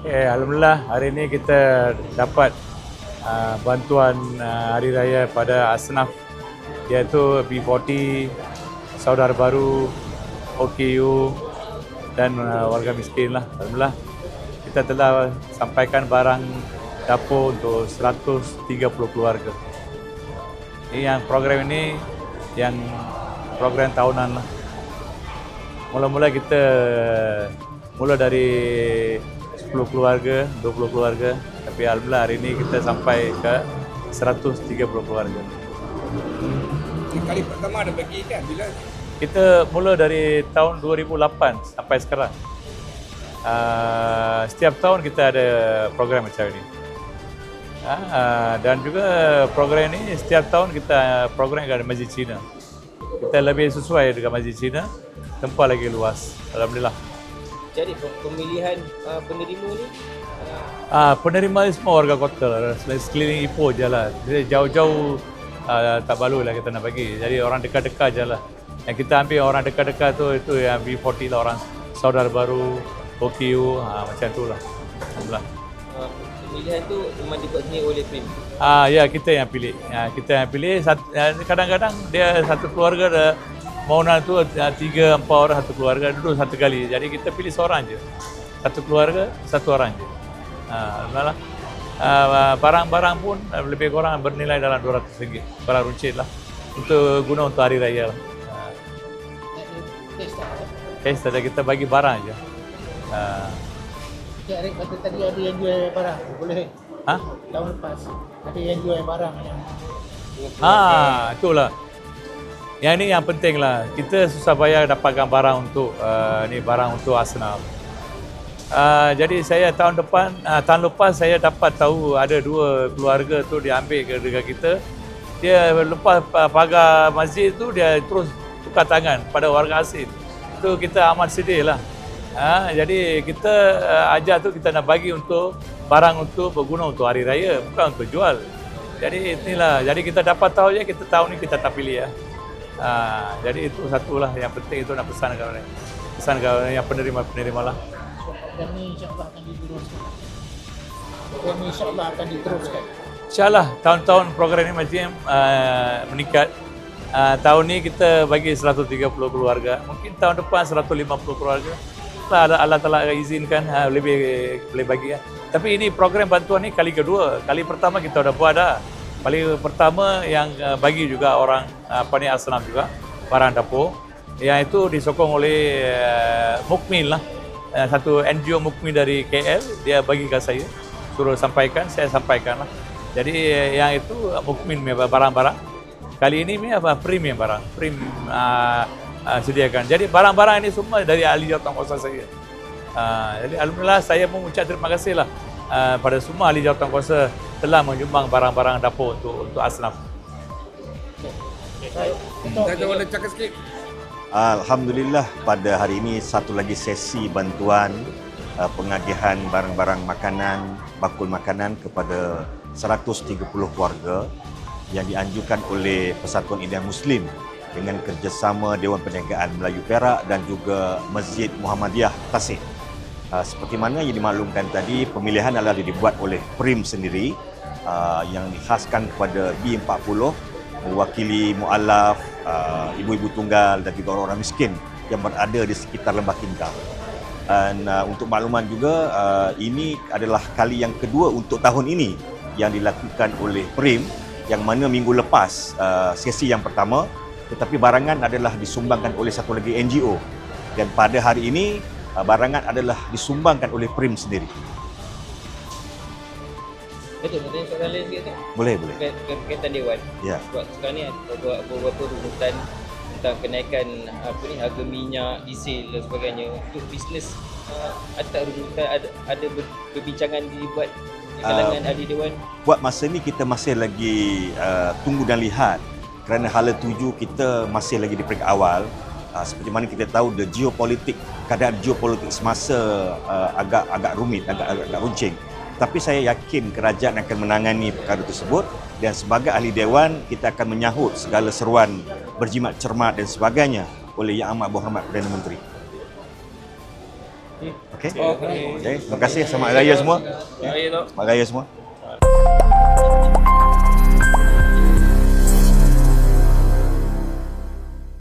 Alhamdulillah hari ini kita dapat bantuan Hari Raya pada asnaf iaitu B40, Saudara Baru, OKU dan warga miskin lah. Alhamdulillah kita telah sampaikan barang dapur untuk 130 keluarga. Yang program ini yang program tahunan lah. Mula-mula kita mula dari 10 keluarga, 20 keluarga, tapi alhamdulillah hari ini kita sampai ke 130 keluarga. Kali pertama ada bagi kan bila? Kita mula dari tahun 2008 sampai sekarang. Setiap tahun kita ada program macam ini. Dan juga program ini setiap tahun kita program dengan Masjid Cina. Kita lebih sesuai dengan Masjid Cina, tempat lagi luas. Alhamdulillah. Jadi pemilihan penerima ni Penerima ni semua warga kota, sekeliling Ipoh je lah. Jadi jauh-jauh tak baloi lah kita nak bagi. Jadi orang dekat-dekat je lah. Yang kita ambil orang dekat-dekat tu, itu yang B40 lah, orang Saudara Baru, OKU, macam tu lah. Alhamdulillah. pemilihan tu memang dibuat sendiri oleh PRIM. Ya, kita yang pilih. Kita yang pilih. Kadang-kadang dia satu keluarga ada Maunan tu 3-4 orang satu keluarga duduk satu kali. Jadi kita pilih seorang je. Satu keluarga, satu orang je. Alhamdulillah. Barang-barang pun lebih kurang bernilai dalam RM200. Barang runcit lah. Untuk guna untuk hari raya lah. Test ada kita bagi barang je. Arif kata tadi ada yang jual barang, boleh? Tahun lepas ada yang jual barang yang itulah. Yang ni yang penting lah. Kita susah payah dapatkan barang untuk ni barang untuk asnaf. Jadi saya tahun lepas saya dapat tahu ada 2 keluarga tu diambil dekat kita. Dia lepas pagar masjid tu dia terus tukar tangan pada warga asing. Itu kita amat sedih lah. Jadi kita ajar tu kita nak bagi untuk barang untuk berguna untuk hari raya, bukan untuk jual. Jadi inilah, jadi kita dapat tahu je, kita tahu ni kita tak pilih ya. Jadi itu satulah yang penting, itu nak pesan kepada yang penerima lah. dan ni insyaAllah akan diteruskan. Dan ni insyaAllah akan diteruskan. InsyaAllah tahun-tahun program ini macam meningkat. Tahun ni kita bagi 130 keluarga, mungkin tahun depan 150 keluarga. Allah Ta'ala izinkan boleh bagi ya. Tapi ini program bantuan ni kali kedua. Kali pertama kita dah buat dah. Kali pertama yang bagi juga orang asnaf juga barang dapur. Yang itu disokong oleh Mukmin lah. Satu NGO Mukmin dari KL, dia bagikan saya. Suruh sampaikan, saya sampaikan lah. Jadi yang itu Mukmin barang-barang. Kali ini PRIM barang. PRIM sediakan. Jadi barang-barang ini semua dari ahli jawatankuasa saya. Jadi alhamdulillah saya mengucap terima kasih lah pada semua ahli jawatankuasa telah menyumbang barang-barang dapur untuk asnaf. Saya boleh cakap sikit. Alhamdulillah pada hari ini satu lagi sesi bantuan pengagihan barang-barang makanan, bakul makanan kepada 130 keluarga yang dianjurkan oleh Persatuan India Muslim dengan kerjasama Dewan Perniagaan Melayu Perak dan juga Masjid Muhammadiyah Tasik. Seperti mana yang dimaklumkan tadi, pemilihan adalah dibuat oleh PRIM sendiri yang dikhaskan kepada B40, mewakili mu'alaf, ibu-ibu tunggal dan juga orang-orang miskin yang berada di sekitar Lembah Kingkang. Dan untuk makluman juga, ini adalah kali yang kedua untuk tahun ini yang dilakukan oleh PRIM, yang mana minggu lepas sesi yang pertama, tetapi barangan adalah disumbangkan oleh satu lagi NGO, dan pada hari ini barangan adalah disumbangkan oleh PRIM sendiri. Betul, nak tanya soalan lain sikit tak? Boleh. Berkaitan Dewan. Ya. Sebab sekarang ni ada beberapa rumusan tentang kenaikan harga minyak, diesel dan sebagainya. Untuk bisnes ada rumusan, ada perbincangan dibuat di kalangan ahli Dewan. Buat masa ni kita masih lagi tunggu dan lihat, kerana hala tuju kita masih lagi di peringkat awal. Seperti mana kita tahu keadaan geopolitik semasa agak rumit, agak runcing. Tapi saya yakin kerajaan akan menangani perkara tersebut, dan sebagai ahli Dewan kita akan menyahut segala seruan berjimat cermat dan sebagainya oleh Yang Amat Berhormat Perdana Menteri. Okey. Okey. Terima kasih, selamat raya semua. Baik, Tok. Selamat raya semua.